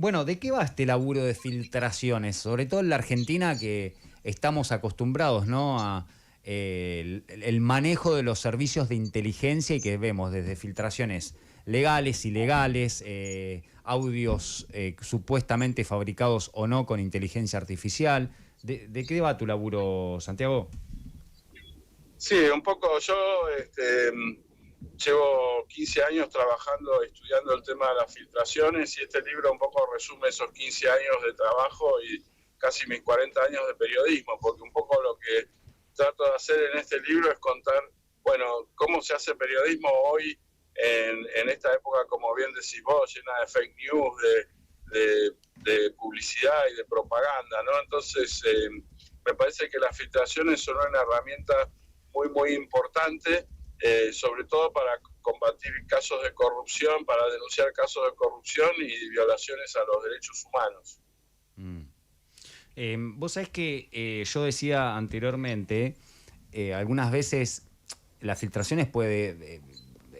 Bueno, ¿de qué va este laburo de filtraciones? Sobre todo en la Argentina, que estamos acostumbrados, ¿no?, a el manejo de los servicios de inteligencia, y que vemos desde filtraciones legales, ilegales, audios supuestamente fabricados o no con inteligencia artificial. ¿De qué va tu laburo, Santiago? Sí, un poco yo llevo 15 años trabajando, estudiando el tema de las filtraciones, y este libro un poco resume esos 15 años de trabajo y casi mis 40 años de periodismo, porque un poco lo que trato de hacer en este libro es contar, bueno, cómo se hace periodismo hoy en esta época, como bien decís vos, llena de fake news, de publicidad y de propaganda, ¿no? Entonces, me parece que las filtraciones son una herramienta muy importante, sobre todo para combatir casos de corrupción, para denunciar casos de corrupción y violaciones a los derechos humanos. Vos sabés que yo decía anteriormente, algunas veces las filtraciones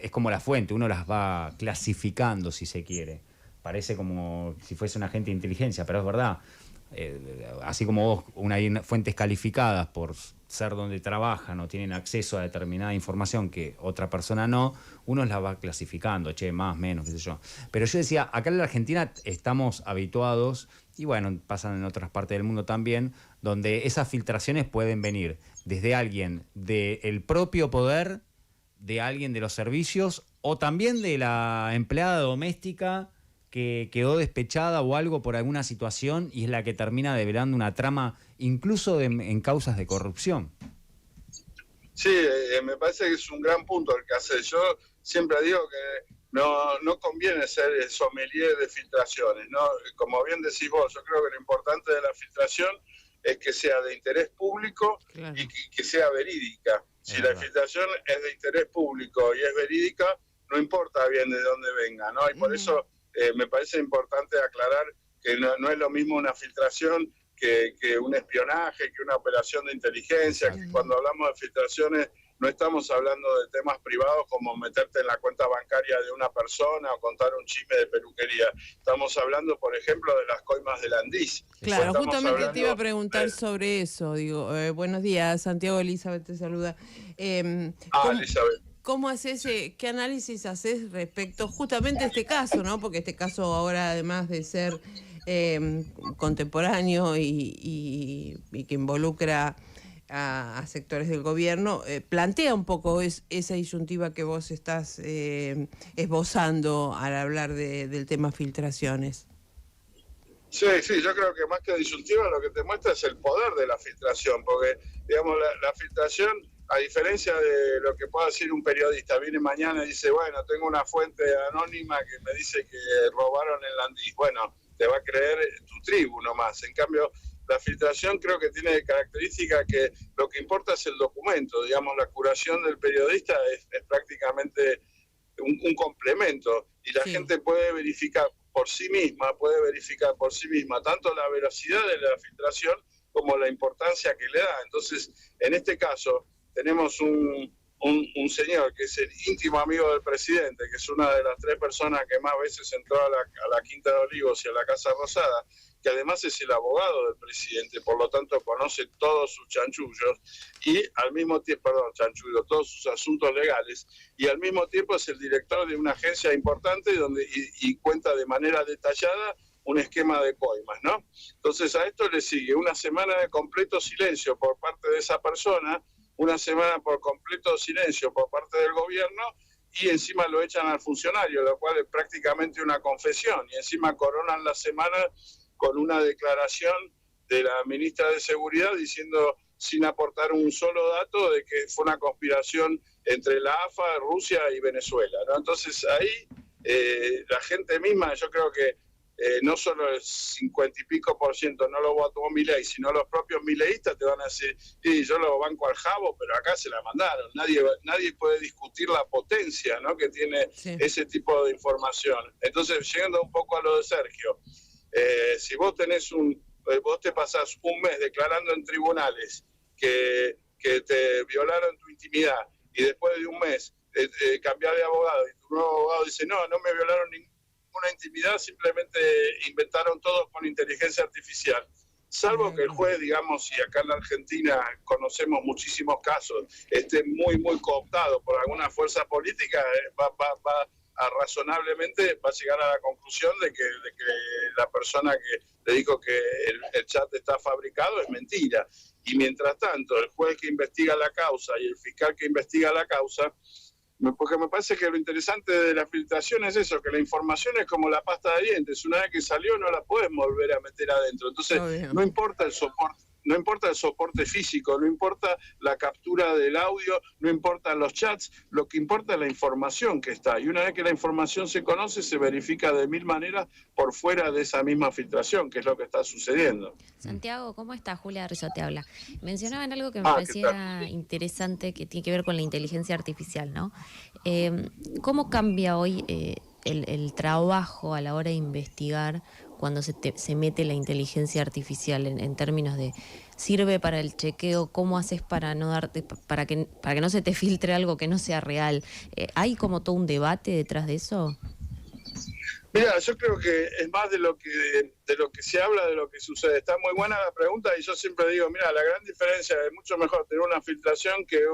es como la fuente, uno las va clasificando, si se quiere. Parece como si fuese un agente de inteligencia, pero es verdad. Así como vos, hay fuentes calificadas por ser donde trabajan o tienen acceso a determinada información que otra persona no, uno las va clasificando, más, menos, qué sé yo. Pero yo decía, acá en la Argentina estamos habituados, y bueno, pasan en otras partes del mundo también, donde esas filtraciones pueden venir desde alguien del propio poder, de alguien de los servicios, o también de la empleada doméstica que quedó despechada o algo por alguna situación, y es la que termina develando una trama, incluso en causas de corrupción. Sí, me parece que es un gran punto el que hace. Yo siempre digo que no conviene ser sommelier de filtraciones, ¿no? Como bien decís vos, yo creo que lo importante de la filtración es que sea de interés público, claro, y que sea verídica. Si la filtración es de interés público y es verídica, no importa bien de dónde venga, ¿no? Y por eso me parece importante aclarar que no es lo mismo una filtración que un espionaje, que una operación de inteligencia, que cuando hablamos de filtraciones no estamos hablando de temas privados como meterte en la cuenta bancaria de una persona o contar un chisme de peluquería. Estamos hablando, por ejemplo, de las coimas del Andís. Claro, justamente te iba a preguntar sobre eso. Digo, buenos días, Santiago. Elizabeth te saluda. Elizabeth. ¿Cómo haces, qué análisis haces respecto justamente a este caso, ¿no? Porque este caso ahora, además de ser contemporáneo y que involucra a sectores del gobierno, plantea un poco esa disyuntiva que vos estás esbozando al hablar del tema filtraciones. Sí, yo creo que más que disyuntiva lo que te muestra es el poder de la filtración, porque, digamos, la filtración, a diferencia de lo que pueda decir un periodista, viene mañana y dice, bueno, tengo una fuente anónima que me dice que robaron el Landís. Bueno, te va a creer tu tribu nomás. En cambio, la filtración creo que tiene característica que lo que importa es el documento. Digamos, la curación del periodista es prácticamente un complemento, y la gente puede verificar por sí misma tanto la veracidad de la filtración como la importancia que le da. Entonces, en este caso, tenemos un señor que es el íntimo amigo del presidente, que es una de las 3 personas que más veces entró a la Quinta de Olivos y a la Casa Rosada, que además es el abogado del presidente, por lo tanto conoce todos sus chanchullos, y al mismo tiempo, todos sus asuntos legales, y al mismo tiempo es el director de una agencia importante y cuenta de manera detallada un esquema de coimas, ¿no? Entonces a esto le sigue una semana de completo silencio por parte de esa persona, una semana por completo silencio por parte del gobierno, y encima lo echan al funcionario, lo cual es prácticamente una confesión, y encima coronan la semana con una declaración de la ministra de Seguridad diciendo, sin aportar un solo dato, de que fue una conspiración entre la AFA, Rusia y Venezuela, ¿no? Entonces ahí la gente misma, yo creo que no solo el 50 y pico % no lo votó Milei, sino los propios mileístas te van a decir, sí, yo lo banco al jabo, pero acá se la mandaron. Nadie puede discutir la potencia, ¿no?, que tiene ese tipo de información. Entonces, llegando un poco a lo de Sergio, si vos vos te pasás un mes declarando en tribunales que te violaron tu intimidad, y después de un mes cambiás de abogado y tu nuevo abogado dice, no me violaron ninguna intimidad, simplemente inventaron todo con inteligencia artificial. Salvo que el juez, digamos, y acá en la Argentina conocemos muchísimos casos, esté muy, muy cooptado por alguna fuerza política, razonablemente va a llegar a la conclusión de que la persona que le dijo que el chat está fabricado es mentira. Y mientras tanto, el juez que investiga la causa y el fiscal que investiga la causa, porque me parece que lo interesante de la filtración es eso, que la información es como la pasta de dientes, una vez que salió no la puedes volver a meter adentro, entonces no importa el soporte físico, no importa la captura del audio, no importan los chats, lo que importa es la información que está, y una vez que la información se conoce, se verifica de 1000 maneras por fuera de esa misma filtración, que es lo que está sucediendo. Santiago, ¿cómo estás? Julia Rizzo te habla. Mencionaban algo que me parecía interesante, que tiene que ver con la inteligencia artificial, ¿no? ¿Cómo cambia hoy el trabajo a la hora de investigar cuando se mete la inteligencia artificial en términos de sirve para el chequeo? ¿Cómo haces para no darte para que no se te filtre algo que no sea real? ¿Hay como todo un debate detrás de eso? Mira, yo creo que es más de lo que se habla, de lo que sucede. Está muy buena la pregunta y yo siempre digo, mira, la gran diferencia es mucho mejor tener una filtración que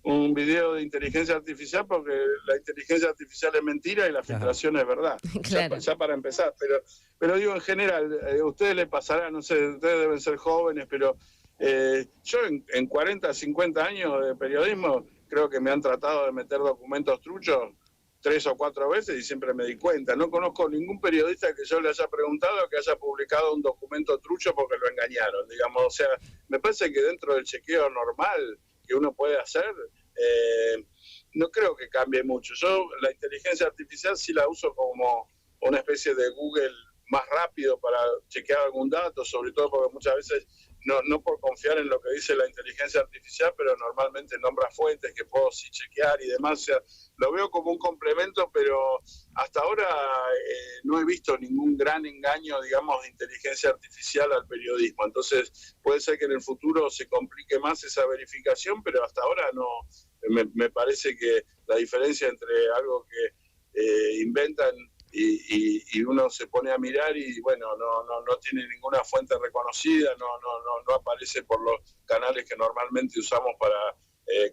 un video de inteligencia artificial, porque la inteligencia artificial es mentira y la filtración es verdad. Claro. Ya para empezar, pero digo, en general, a ustedes les pasará, no sé, ustedes deben ser jóvenes, pero yo en 40, 50 años de periodismo creo que me han tratado de meter documentos truchos 3 o 4 veces y siempre me di cuenta. No conozco ningún periodista que yo le haya preguntado que haya publicado un documento trucho porque lo engañaron, digamos. O sea, me parece que dentro del chequeo normal que uno puede hacer, no creo que cambie mucho. Yo la inteligencia artificial sí la uso como una especie de Google más rápido para chequear algún dato, sobre todo porque muchas veces, no por confiar en lo que dice la inteligencia artificial, pero normalmente nombra fuentes que puedo sí chequear y demás. O sea, lo veo como un complemento, pero hasta ahora no he visto ningún gran engaño, digamos, de inteligencia artificial al periodismo. Entonces, puede ser que en el futuro se complique más esa verificación, pero hasta ahora no. Me parece que la diferencia entre algo que inventan y uno se pone a mirar y bueno, no tiene ninguna fuente reconocida, no aparece por los canales que normalmente usamos para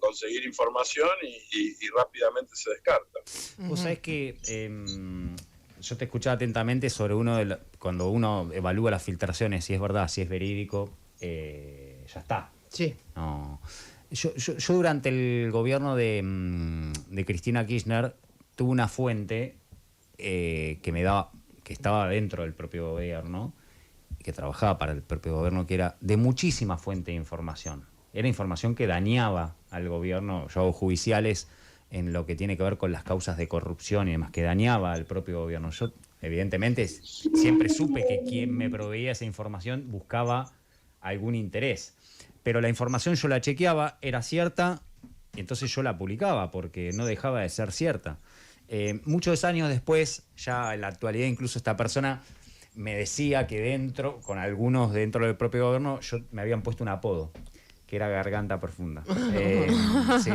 conseguir información y rápidamente se descarta. Vos sabés que yo te escuchaba atentamente sobre cuando uno evalúa las filtraciones, si es verdad, si es verídico, ya está. Sí. No. Yo durante el gobierno de Cristina Kirchner tuve una fuente que estaba dentro del propio gobierno, que trabajaba para el propio gobierno, que era de muchísima fuente de información. Era información que dañaba al gobierno, yo hago judiciales en lo que tiene que ver con las causas de corrupción y demás, que dañaba al propio gobierno. Yo, evidentemente, siempre supe que quien me proveía esa información buscaba algún interés. Pero la información yo la chequeaba, era cierta, y entonces yo la publicaba, porque no dejaba de ser cierta. Muchos años después, ya en la actualidad, incluso esta persona me decía que con algunos dentro del propio gobierno, me habían puesto un apodo, que era Garganta Profunda. Sí.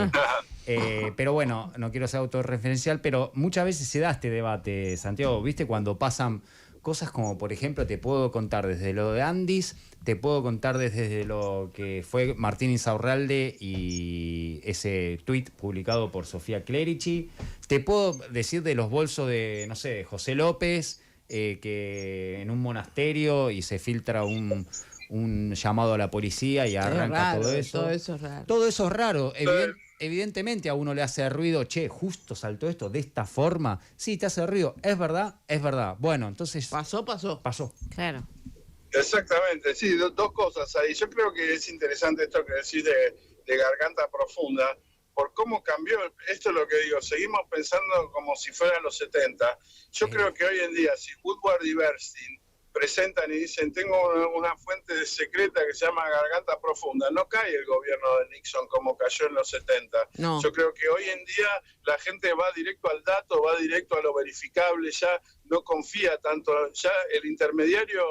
Pero bueno, no quiero ser autorreferencial, pero muchas veces se da este debate, Santiago, ¿viste? Cuando pasan cosas como, por ejemplo, te puedo contar desde lo de Andis, te puedo contar desde lo que fue Martín Insaurralde y ese tuit publicado por Sofía Clerici, te puedo decir de los bolsos de, no sé, de José López, que en un monasterio y se filtra un llamado a la policía y arranca raro, todo eso. Todo eso es raro. Todo eso es raro. Evidentemente a uno le hace ruido, che, justo saltó esto de esta forma. Sí, te hace ruido. ¿Es verdad? Es verdad. Bueno, entonces... Pasó. Claro. Exactamente, sí, dos cosas ahí. Yo creo que es interesante esto que decís de Garganta Profunda, por cómo cambió, esto es lo que digo, seguimos pensando como si fueran los 70. Yo creo que hoy en día, si Woodward y Bernstein presentan y dicen, tengo una fuente secreta que se llama Garganta Profunda, no cae el gobierno de Nixon como cayó en los 70. No. Yo creo que hoy en día la gente va directo al dato, va directo a lo verificable, ya no confía tanto, ya el intermediario...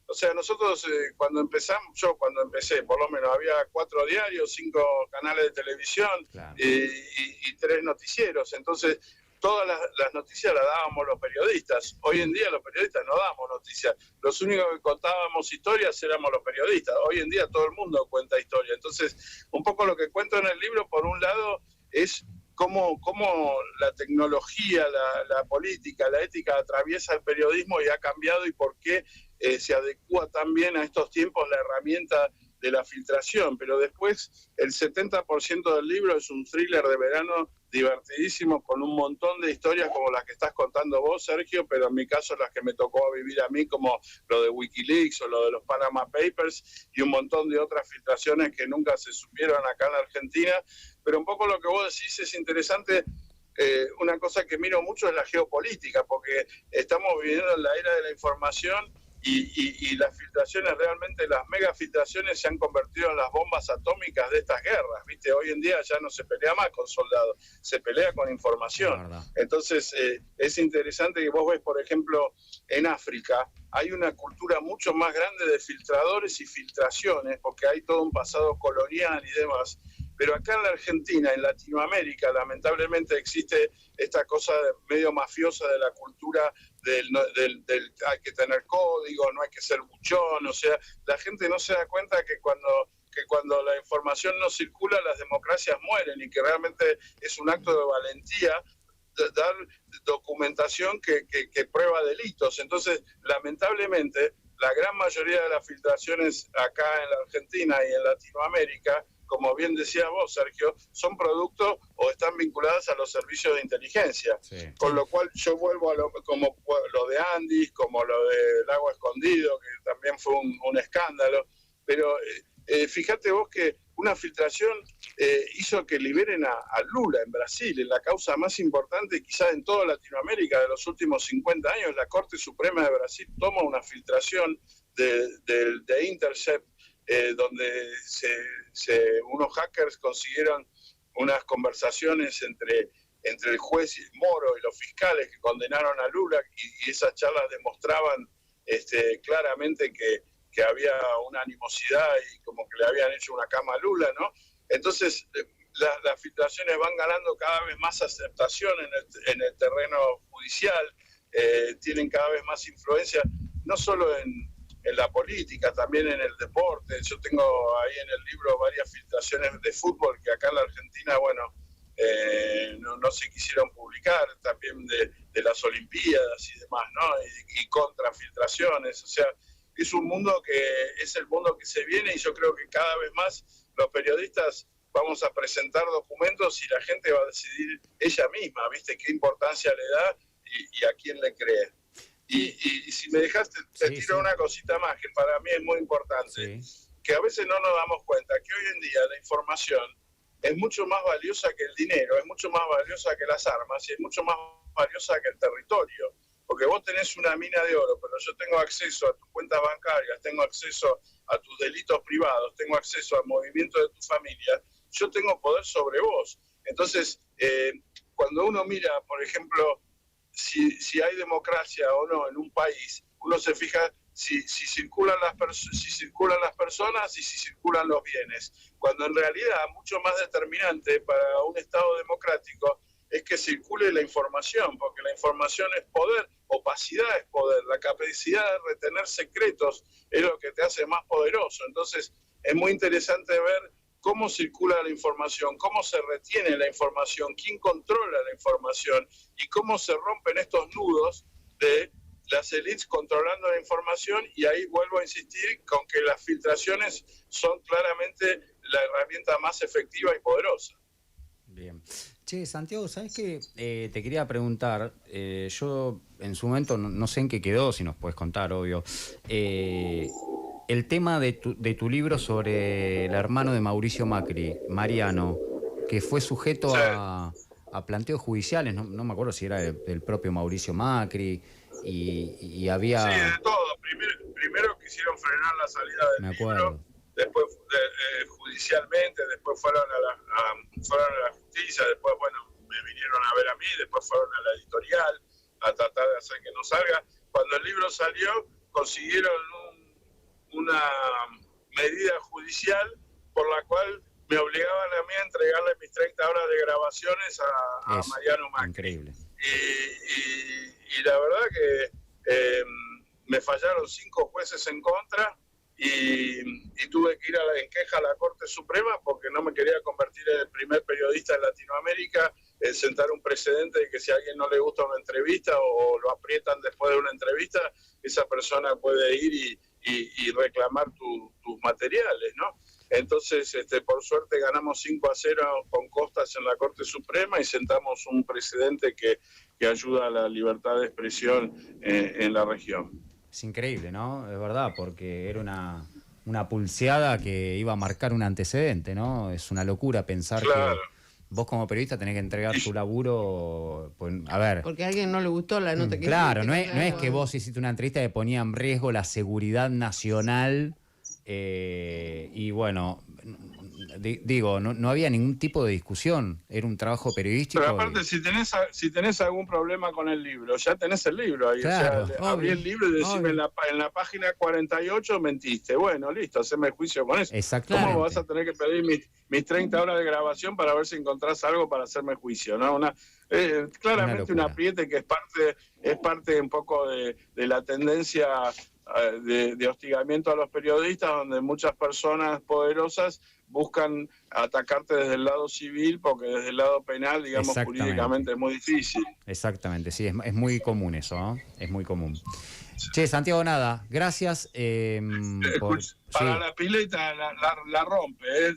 O sea, nosotros cuando empecé, por lo menos había 4 diarios, 5 canales de televisión, claro, y 3 noticieros. Entonces, todas las noticias las dábamos los periodistas. Hoy en día los periodistas no damos noticias. Los únicos que contábamos historias éramos los periodistas. Hoy en día todo el mundo cuenta historias. Entonces, un poco lo que cuento en el libro, por un lado, es cómo la tecnología, la política, la ética atraviesa el periodismo y ha cambiado, y por qué se adecua también a estos tiempos la herramienta de la filtración. Pero después el 70% del libro es un thriller de verano divertidísimo, con un montón de historias como las que estás contando vos, Sergio, pero en mi caso las que me tocó vivir a mí, como lo de Wikileaks o lo de los Panama Papers, y un montón de otras filtraciones que nunca se supieron acá en la Argentina. Pero un poco lo que vos decís es interesante. Una cosa que miro mucho es la geopolítica, porque estamos viviendo en la era de la información, y las filtraciones, realmente las megafiltraciones, se han convertido en las bombas atómicas de estas guerras, ¿viste? Hoy en día ya no se pelea más con soldados, se pelea con información. Entonces es interesante que vos ves, por ejemplo, en África hay una cultura mucho más grande de filtradores y filtraciones, porque hay todo un pasado colonial y demás. Pero acá en la Argentina, en Latinoamérica, lamentablemente existe esta cosa medio mafiosa de la cultura del hay que tener código, no hay que ser buchón. O sea, la gente no se da cuenta que cuando la información no circula, las democracias mueren, y que realmente es un acto de valentía dar documentación que prueba delitos. Entonces, lamentablemente, la gran mayoría de las filtraciones acá en la Argentina y en Latinoamérica, como bien decías vos, Sergio, son producto o están vinculadas a los servicios de inteligencia. Sí. Con lo cual yo vuelvo a como lo de Andis, como lo del Lago Escondido, que también fue un escándalo. Pero fíjate vos que una filtración hizo que liberen a Lula en Brasil, en la causa más importante quizás en toda Latinoamérica de los últimos 50 años. La Corte Suprema de Brasil toma una filtración de Intercept, donde unos hackers consiguieron unas conversaciones entre el juez Moro y los fiscales que condenaron a Lula, y esas charlas demostraban claramente que había una animosidad y como que le habían hecho una cama a Lula, ¿no? Entonces las filtraciones van ganando cada vez más aceptación en el terreno judicial, tienen cada vez más influencia, no solo en la política, también en el deporte. Yo tengo ahí en el libro varias filtraciones de fútbol que acá en la Argentina, bueno, no se quisieron publicar, también de las Olimpiadas y demás, ¿no? Y contrafiltraciones. O sea, es un mundo que es el mundo que se viene, y yo creo que cada vez más los periodistas vamos a presentar documentos y la gente va a decidir ella misma, ¿viste? Qué importancia le da y a quién le cree. Y si me dejaste, te tiro una cosita más que para mí es muy importante, que a veces no nos damos cuenta que hoy en día la información es mucho más valiosa que el dinero, es mucho más valiosa que las armas, y es mucho más valiosa que el territorio. Porque vos tenés una mina de oro, pero yo tengo acceso a tus cuentas bancarias, tengo acceso a tus delitos privados, tengo acceso al movimiento de tu familia, yo tengo poder sobre vos. Entonces, cuando uno mira, por ejemplo, si hay democracia o no en un país, uno se fija si circulan las personas y si circulan los bienes, cuando en realidad mucho más determinante para un Estado democrático es que circule la información, porque la información es poder, opacidad es poder, la capacidad de retener secretos es lo que te hace más poderoso. Entonces es muy interesante ver cómo circula la información, cómo se retiene la información, quién controla la información y cómo se rompen estos nudos de las élites controlando la información. Y ahí vuelvo a insistir con que las filtraciones son claramente la herramienta más efectiva y poderosa. Bien. Che, Santiago, ¿sabes qué? Te quería preguntar, yo en su momento no sé en qué quedó, si nos puedes contar, obvio, el tema de tu libro sobre el hermano de Mauricio Macri, Mariano, que fue sujeto a planteos judiciales, no me acuerdo si era del propio Mauricio Macri, y había... Sí, de todo. Primero quisieron frenar la salida del libro, después judicialmente, después fueron a la justicia, después, bueno, me vinieron a ver a mí, después fueron a la editorial a tratar de hacer que no salga. Cuando el libro salió, consiguieron una medida judicial por la cual me obligaban a mí a entregarle mis 30 horas de grabaciones a Mariano Macri. Increíble. y la verdad que me fallaron 5 jueces en contra y tuve que ir en queja a la Corte Suprema porque no me quería convertir en el primer periodista en Latinoamérica en sentar un precedente de que si a alguien no le gusta una entrevista o lo aprietan después de una entrevista, esa persona puede ir y reclamar tus materiales, ¿no? Entonces, por suerte ganamos 5-0 con Costas en la Corte Suprema y sentamos un precedente que ayuda a la libertad de expresión en la región. Es increíble, ¿no? Es verdad, porque era una pulseada que iba a marcar un antecedente, ¿no? Es una locura pensar Claro. que vos como periodista tenés que entregar tu laburo, pues, a ver. Porque a alguien no le gustó la nota que Claro, hiciste, no es que vos hiciste una entrevista que ponía en riesgo la seguridad nacional y bueno, digo, no había ningún tipo de discusión, era un trabajo periodístico. Pero aparte, si tenés algún problema con el libro, ya tenés el libro ahí. Claro, o sea, abrí el libro y decime en la página 48 mentiste. Bueno, listo, haceme juicio con eso. Exactamente. ¿Cómo vas a tener que pedir mis 30 horas de grabación para ver si encontrás algo para hacerme juicio? ¿No? Claramente un apriete que es parte un poco de la tendencia de hostigamiento a los periodistas, donde muchas personas poderosas buscan atacarte desde el lado civil, porque desde el lado penal, digamos, jurídicamente es muy difícil. Exactamente, sí, es muy común eso, ¿no? Es muy común. Che, Santiago, nada, gracias. Para la pileta la rompe,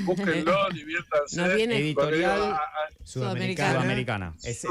búsquenlo, diviértanse. Nos viene editorial Sudamericana. Es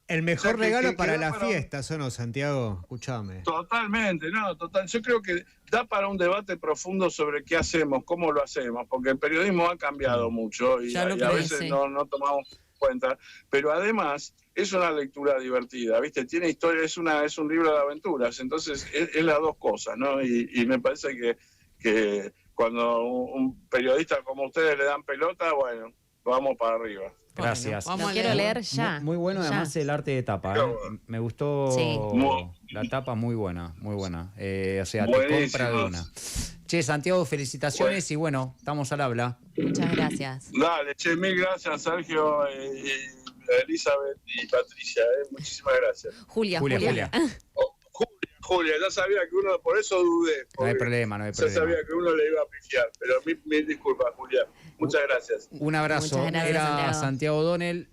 El mejor regalo para la fiesta, fiesta, ¿o no, Santiago? Escuchame. Totalmente, total. Yo creo que da para un debate profundo sobre qué hacemos, cómo lo hacemos, porque el periodismo ha cambiado mucho y a veces no tomamos cuenta, pero además es una lectura divertida, ¿viste? Tiene historia, es un libro de aventuras, entonces es las dos cosas, ¿no? Y me parece que cuando un periodista como ustedes le dan pelota, bueno, vamos para arriba. Gracias. Bueno, Lo quiero leer ya. Muy bueno, ya. además el arte de tapa. Me gustó la tapa, muy buena, muy buena. O sea, te compra de una. Che, Santiago, felicitaciones y bueno, estamos al habla. Muchas gracias. Dale, che, mil gracias, Sergio, Elizabeth y Patricia, muchísimas gracias. Julia. Julia, ya sabía que uno, por eso dudé. No hay problema. Ya sabía que uno le iba a pifiar, pero mil disculpas, Julia. Muchas gracias. Un abrazo. Muchas gracias, Era Santiago. Santiago O'Donnell.